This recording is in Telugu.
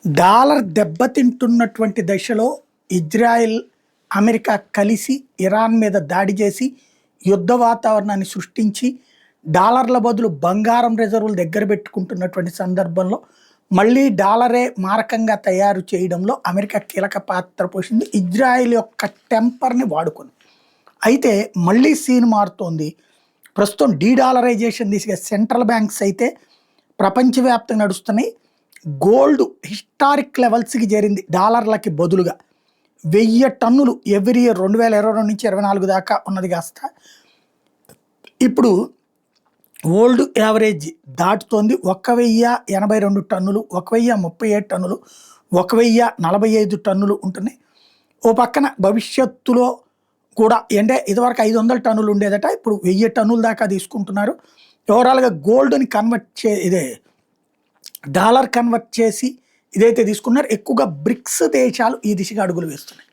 డాలర్ దెబ్బతింటున్నటువంటి దశలో ఇజ్రాయెల్, అమెరికా కలిసి ఇరాన్ మీద దాడి చేసి యుద్ధ వాతావరణాన్ని సృష్టించి డాలర్ల బదులు బంగారం రిజర్వులు దగ్గర పెట్టుకుంటున్నటువంటి సందర్భంలో మళ్ళీ డాలరే మారకంగా తయారు చేయడంలో అమెరికా కీలక పాత్ర పోషింది. ఇజ్రాయెల్ యొక్క టెంపర్ని వాడుకొని అయితే మళ్ళీ సీన్ మారుతోంది. ప్రస్తుతం డీడాలరైజేషన్ దిశగా సెంట్రల్ బ్యాంక్స్ అయితే ప్రపంచవ్యాప్తంగా నడుస్తున్నాయి. గోల్డ్ హిస్టారిక్ లెవెల్స్కి చేరింది. డాలర్లకి బదులుగా 1000 టన్నులు ఎవ్రీ ఇయర్ 2022 నుంచి 24 దాకా ఉన్నది కాస్త ఇప్పుడు ఓల్డ్ యావరేజ్ దాటుతోంది. 1082 టన్నులు, 1037 టన్నులు, 1045 టన్నులు ఉంటున్నాయి. ఓ పక్కన భవిష్యత్తులో కూడా అంటే ఇదివరకు 500 టన్నులు ఉండేదట, ఇప్పుడు 1000 టన్నుల దాకా తీసుకుంటున్నారు. ఓవరాల్గా గోల్డ్ని ఇదే డాలర్ కన్వర్ట్ చేసి ఇదైతే తీసుకున్నారు. ఎక్కువగా బ్రిక్స్ దేశాలు ఈ దిశగా అడుగులు వేస్తున్నాయి.